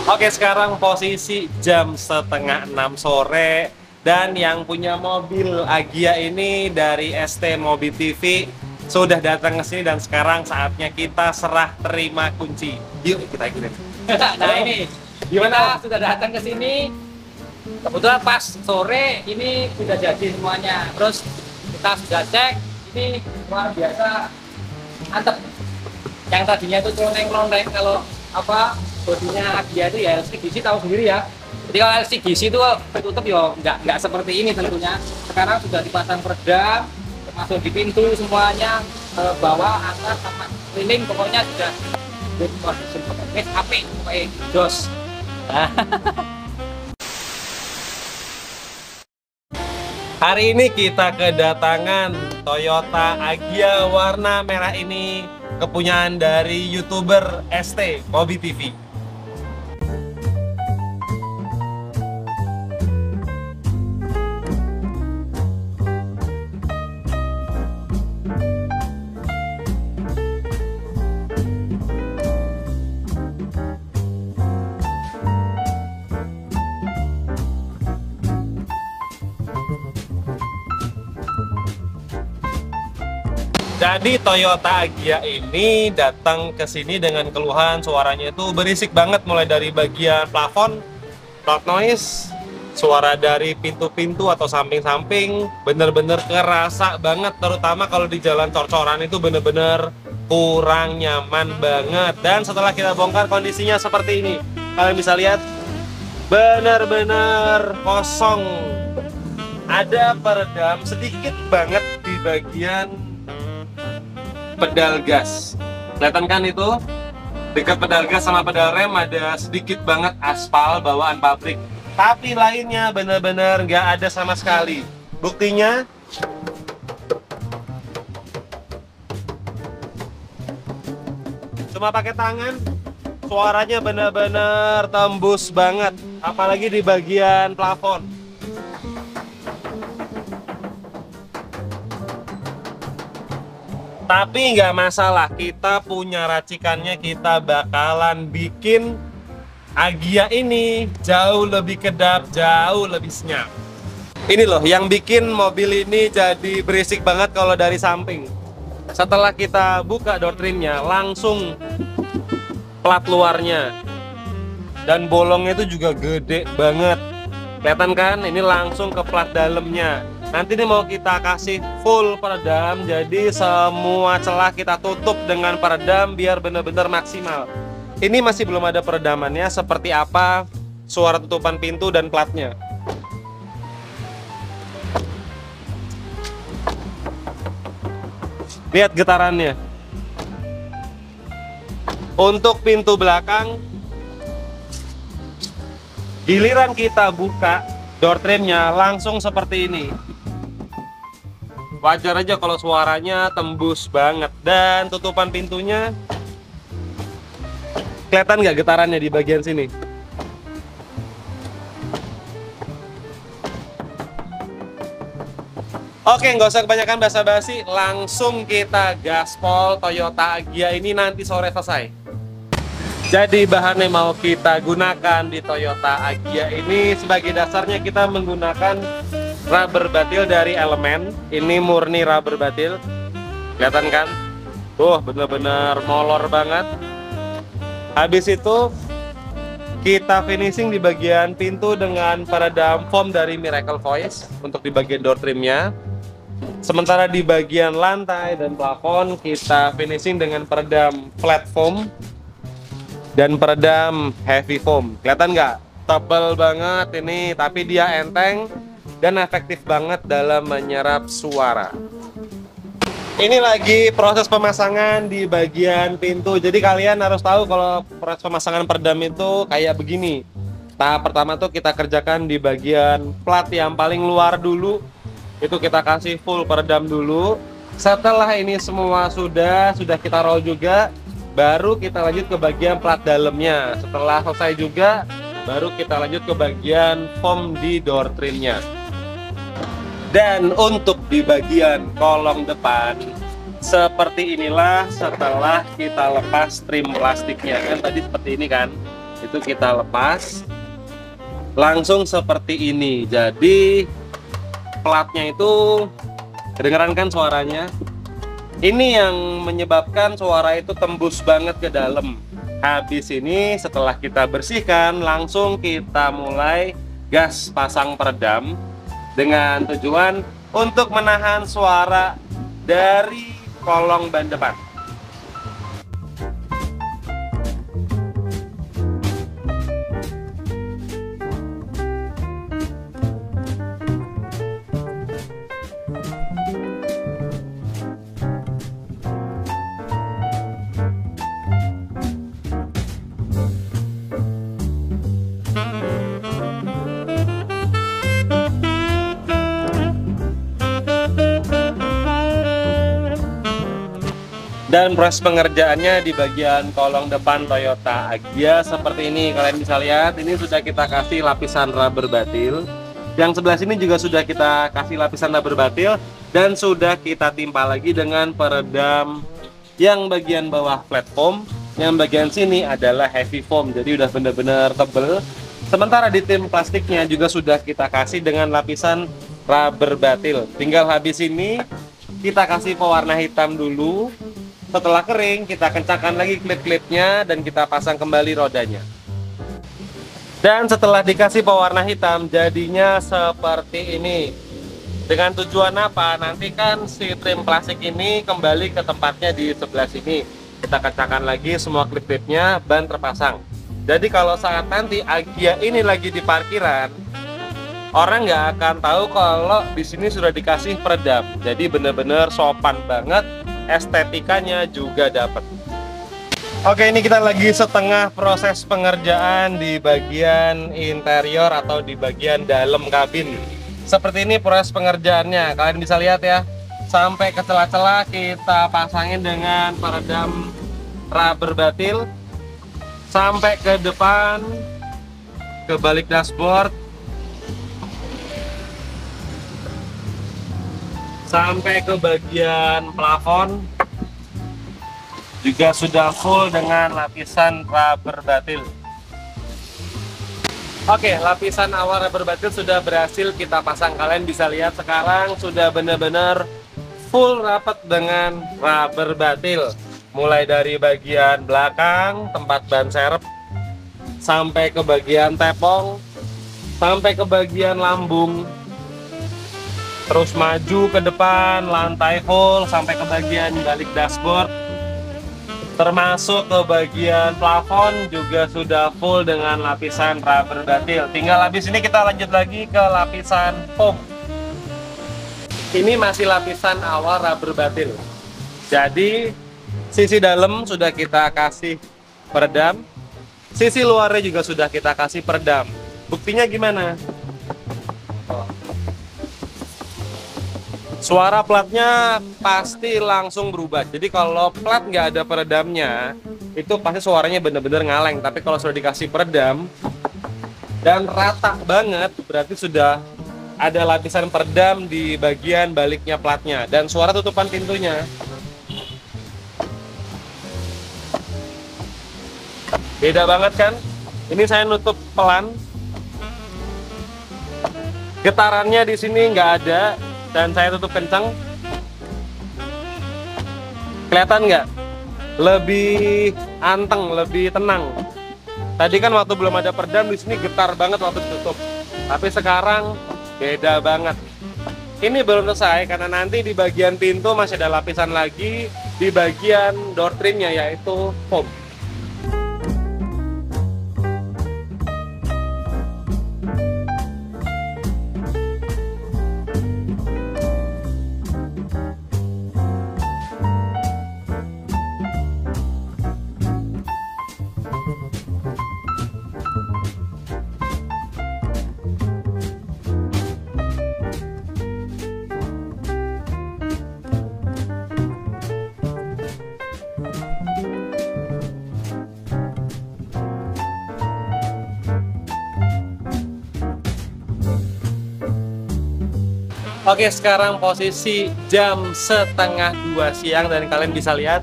Oke, sekarang posisi jam setengah 6 sore dan yang punya mobil Agya ini dari ST Mobil TV sudah datang ke sini dan sekarang saatnya kita serah terima kunci. Yuk kita ikutin. Nah ini Gimana? kita sudah datang ke sini. Kebetulan pas sore ini sudah jadi semuanya. Terus kita sudah cek, ini luar biasa mantep. Yang tadinya itu celoneng-celoneng, kalau apa bodinya Agya itu ya LCGC tahu sendiri ya. Jadi kalau LCGC itu tertutup ya nggak seperti ini tentunya. Sekarang sudah dipasang peredam, termasuk di pintu semuanya, bawah, atas, sama keliling, pokoknya sudah good condition, pokoknya apik, pokoknya jos. Hari ini kita kedatangan Toyota Agya warna merah ini, kepunyaan dari YouTuber ST Mobil TV. Jadi Toyota Agya ini datang ke sini dengan keluhan suaranya itu berisik banget, mulai dari bagian plafon, loud noise, suara dari pintu-pintu atau samping-samping, bener-bener kerasa banget, terutama kalau di jalan cor-coran itu bener-bener kurang nyaman banget. Dan setelah kita bongkar kondisinya seperti ini, kalian bisa lihat bener-bener kosong. Ada peredam sedikit banget di bagian pedal gas, kelihatan kan itu dekat pedal gas sama pedal rem ada sedikit banget aspal bawaan pabrik, tapi lainnya bener-bener nggak ada sama sekali. Buktinya cuma pakai tangan, suaranya bener-bener tembus banget, apalagi di bagian plafon. Tapi nggak masalah, kita punya racikannya, kita bakalan bikin Agya ini jauh lebih kedap, jauh lebih senyap. Ini loh yang bikin mobil ini jadi berisik banget kalau dari samping. Setelah kita buka door trimnya, langsung plat luarnya dan bolongnya itu juga gede banget. Kelihatan kan? Ini langsung ke plat dalamnya. Nanti ini mau kita kasih full peredam, jadi semua celah kita tutup dengan peredam biar benar-benar maksimal. Ini masih belum ada peredamannya, seperti apa suara tutupan pintu dan platnya. Lihat getarannya. Untuk pintu belakang, giliran kita buka door trimnya langsung seperti ini. Wajar aja kalau suaranya tembus banget. Dan tutupan pintunya, kelihatan nggak getarannya di bagian sini? Oke, nggak usah kebanyakan basa-basi, langsung kita gaspol Toyota Agya ini nanti sore selesai. Jadi bahan yang mau kita gunakan di Toyota Agya ini, sebagai dasarnya kita menggunakan rubber batil dari Elemen. Ini murni rubber batil, kelihatan kan? Bener-bener molor banget. Habis itu kita finishing di bagian pintu dengan peredam foam dari Miracle Voice untuk di bagian door trimnya. Sementara di bagian lantai dan plafon kita finishing dengan peredam flat foam dan peredam heavy foam. Kelihatan nggak? Tebal banget ini, tapi dia enteng dan efektif banget dalam menyerap suara. Ini lagi proses pemasangan di bagian pintu. Jadi kalian harus tahu kalau proses pemasangan peredam itu kayak begini. Tahap pertama tuh kita kerjakan di bagian plat yang paling luar dulu. Itu kita kasih full peredam dulu. Setelah ini semua sudah kita roll juga, baru kita lanjut ke bagian plat dalamnya. Setelah selesai juga, baru kita lanjut ke bagian foam di door trimnya. Dan untuk di bagian kolong depan, seperti inilah setelah kita lepas trim plastiknya. Kan tadi seperti ini kan. itu kita lepas langsung seperti ini. Jadi platnya itu kedengeran kan suaranya? Ini yang menyebabkan suara itu tembus banget ke dalam. Habis ini setelah kita bersihkan, langsung kita mulai gas pasang peredam dengan tujuan untuk menahan suara dari kolong ban depan. Dan proses pengerjaannya di bagian kolong depan Toyota Agya seperti ini. Kalian bisa lihat, ini sudah kita kasih lapisan rubber batil. Yang sebelah sini juga sudah kita kasih lapisan rubber batil. Dan sudah kita timpa lagi dengan peredam yang bagian bawah flat foam. Yang bagian sini adalah heavy foam, jadi udah bener-bener tebel. Sementara di tim plastiknya juga sudah kita kasih dengan lapisan rubber batil. Tinggal habis ini kita kasih pewarna hitam dulu. Setelah kering, kita kencangkan lagi klip-klipnya dan kita pasang kembali rodanya. Dan setelah dikasih pewarna hitam, jadinya seperti ini. Dengan tujuan apa? Nanti kan si trim plastik ini kembali ke tempatnya di sebelah sini. Kita kencangkan lagi semua klip-klipnya, ban terpasang. Jadi kalau saat nanti Agya ini lagi di parkiran, orang nggak akan tahu kalau di sini sudah dikasih peredam. Jadi bener-bener sopan banget. Estetikanya juga dapat. Oke, ini kita lagi setengah proses pengerjaan di bagian interior atau di bagian dalam kabin. Seperti ini proses pengerjaannya. Kalian bisa lihat ya, sampai ke celah-celah kita pasangin dengan peredam rubber batil, sampai ke depan, ke balik dashboard, sampai ke bagian plafon juga sudah full dengan lapisan rubber batil. Oke, lapisan awal rubber batil sudah berhasil kita pasang. Kalian bisa lihat sekarang sudah benar-benar full rapat dengan rubber batil. Mulai dari bagian belakang tempat ban serep, sampai ke bagian tepong, sampai ke bagian lambung, terus maju ke depan, lantai full sampai ke bagian balik dashboard, termasuk ke bagian plafon juga sudah full dengan lapisan rubber batil. Tinggal habis ini kita lanjut lagi ke lapisan foam. Ini masih lapisan awal rubber batil. Jadi sisi dalam sudah kita kasih peredam, sisi luarnya juga sudah kita kasih peredam. Buktinya gimana? Suara platnya pasti langsung berubah. Jadi kalau plat nggak ada peredamnya, itu pasti suaranya bener-bener ngaleng. Tapi kalau sudah dikasih peredam dan rata banget, berarti sudah ada lapisan peredam di bagian baliknya platnya. Dan suara tutupan pintunya beda banget kan? Ini saya nutup pelan, getarannya di sini nggak ada. Dan saya tutup kencang, kelihatan nggak? Lebih anteng, lebih tenang. Tadi kan waktu belum ada peredam di sini getar banget waktu tutup, tapi sekarang beda banget. Ini belum selesai karena nanti di bagian pintu masih ada lapisan lagi di bagian door trimnya, yaitu foam. Oke, sekarang posisi jam 1:30 siang dan kalian bisa lihat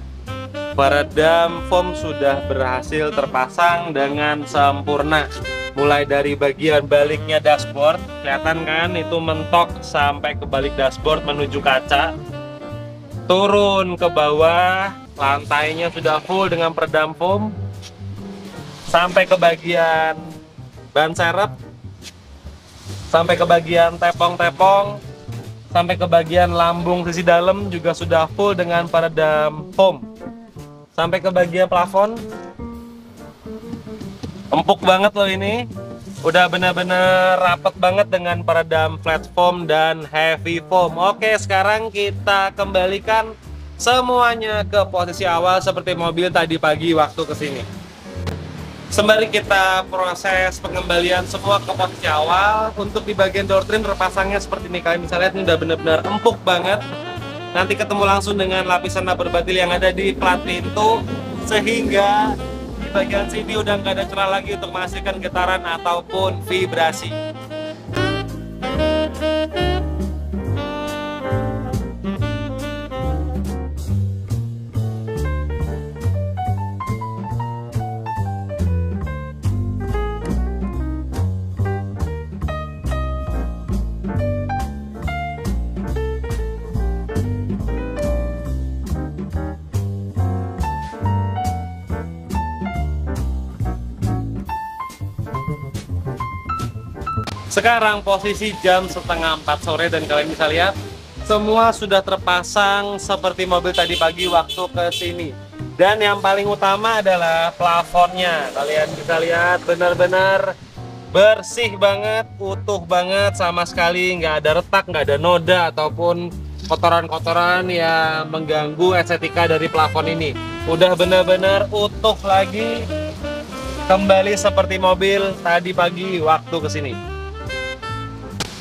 Peredam foam sudah berhasil terpasang dengan sempurna. Mulai dari bagian baliknya dashboard, kelihatan kan itu mentok sampai ke balik dashboard menuju kaca. Turun ke bawah, lantainya sudah full dengan peredam foam. Sampai ke bagian ban serep, sampai ke bagian tepong-tepong, sampai ke bagian lambung sisi dalam juga sudah full dengan peredam foam. Sampai ke bagian plafon, empuk banget loh ini. Udah bener-bener rapet banget dengan peredam flat foam dan heavy foam. Oke, sekarang kita kembalikan semuanya ke posisi awal seperti mobil tadi pagi waktu kesini. Sembari kita proses pengembalian semua ke posisi awal, untuk di bagian door trim terpasangnya seperti ini. Kalian bisa lihat ini udah bener-bener empuk banget. Nanti ketemu langsung dengan lapisan rubber batil yang ada di plat pintu, sehingga di bagian sini udah nggak ada celah lagi untuk menghasilkan getaran ataupun vibrasi. Sekarang posisi jam setengah 4 sore dan kalian bisa lihat semua sudah terpasang seperti mobil tadi pagi waktu ke sini. Dan yang paling utama adalah plafonnya. Kalian bisa lihat benar-benar bersih banget, utuh banget, sama sekali nggak ada retak, nggak ada noda ataupun kotoran-kotoran yang mengganggu estetika dari plafon ini. Udah benar-benar utuh lagi, kembali seperti mobil tadi pagi waktu ke sini.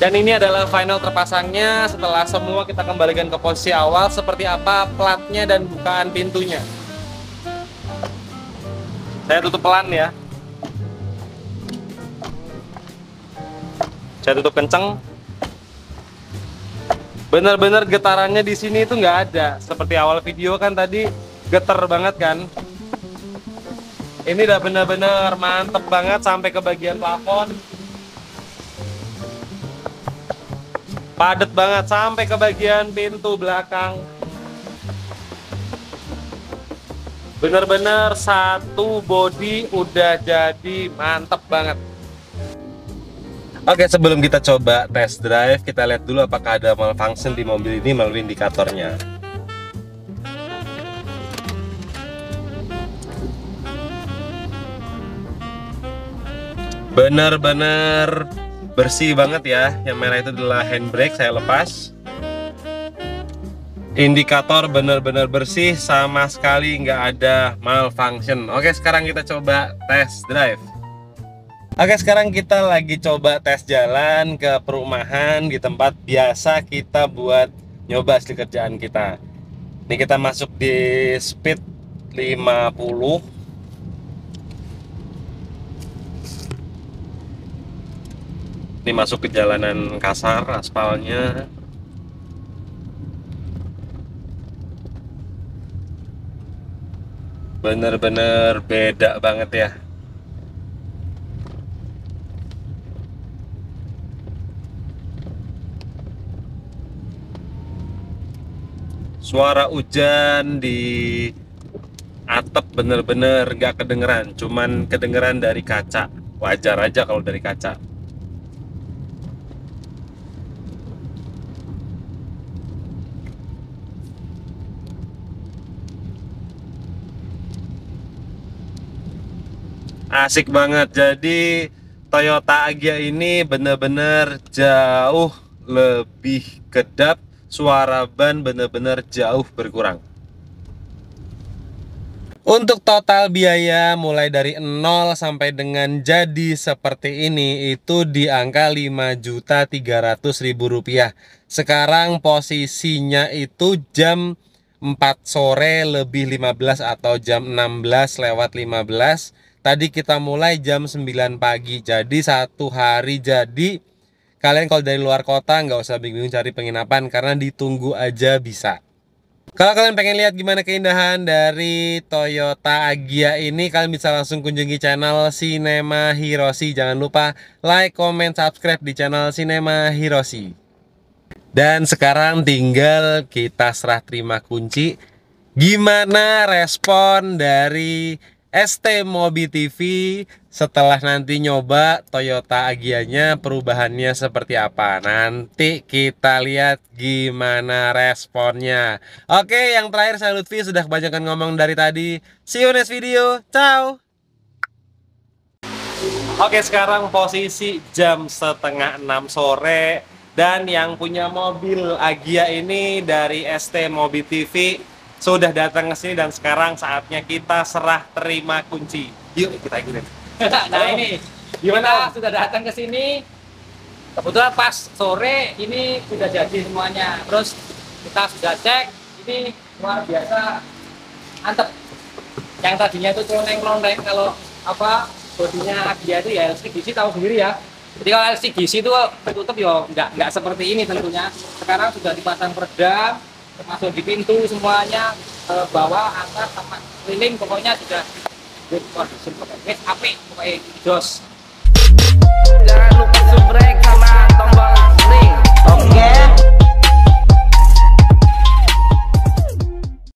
Dan ini adalah final terpasangnya setelah semua kita kembalikan ke posisi awal seperti apa platnya dan bukaan pintunya. Saya tutup pelan ya. Saya tutup kenceng. Bener-bener getarannya di sini itu nggak ada. Seperti awal video kan tadi geter banget kan. Ini udah bener-bener mantep banget sampai ke bagian plafon. Padat banget sampai ke bagian pintu belakang. Bener-bener satu bodi udah jadi mantep banget. Oke, sebelum kita coba test drive, kita lihat dulu apakah ada malfunction di mobil ini melalui indikatornya. Bener-bener bersih banget ya. Yang merah itu adalah handbrake, saya lepas. Indikator bener-bener bersih, sama sekali nggak ada malfunction. Oke, sekarang kita coba test drive. Oke, sekarang kita lagi coba tes jalan ke perumahan di tempat biasa kita buat nyoba hasil kerjaan kita. Ini kita masuk di speed 50. Ini masuk ke jalanan kasar aspalnya. Bener-bener beda banget ya. Suara hujan di atap bener-bener gak kedengeran, cuman kedengeran dari kaca. Wajar aja kalau dari kaca. Asik banget. Jadi Toyota Agya ini bener-bener jauh lebih kedap. Suara ban bener-bener jauh berkurang. Untuk total biaya mulai dari 0 sampai dengan jadi seperti ini itu di angka Rp5.300.000. Sekarang posisinya itu jam 4 sore lebih 15 atau jam 16:15. Tadi kita mulai jam 9 pagi. Jadi satu hari jadi. Kalian kalau dari luar kota nggak usah bingung cari penginapan karena ditunggu aja bisa. Kalau kalian pengen lihat gimana keindahan dari Toyota Agya ini, kalian bisa langsung kunjungi channel Cinema Hiroshi. Jangan lupa like, comment, subscribe di channel Cinema Hiroshi. Dan sekarang tinggal kita serah terima kunci. Gimana respon dari ST Mobi TV setelah nanti nyoba Toyota Agya-nya, perubahannya seperti apa? Nanti kita lihat gimana responnya. Oke, yang terakhir saya Lutfi, sudah kebanyakan ngomong dari tadi. See you next video. Ciao. Oke, sekarang posisi jam setengah 6 sore dan yang punya mobil Agya ini dari ST Mobi TV sudah datang ke sini dan sekarang saatnya kita serah terima kunci. Yuk kita ikutin. Nah ini Gimana? kita sudah datang ke sini. Kebetulan pas sore ini sudah jadi semuanya. Terus kita sudah cek, ini luar biasa mantep. Yang tadinya itu keloneng-keloneng, kalau apa bodinya Agya itu ya LCGC tahu sendiri ya. Jadi kalau LCGC itu tertutup ya nggak seperti ini tentunya. Sekarang sudah dipasang peredam, termasuk di pintu semuanya, bawah, atas, sama keliling, pokoknya sudah good condition, pokoknya apik, pokoknya jos. Jangan lupa subscribe.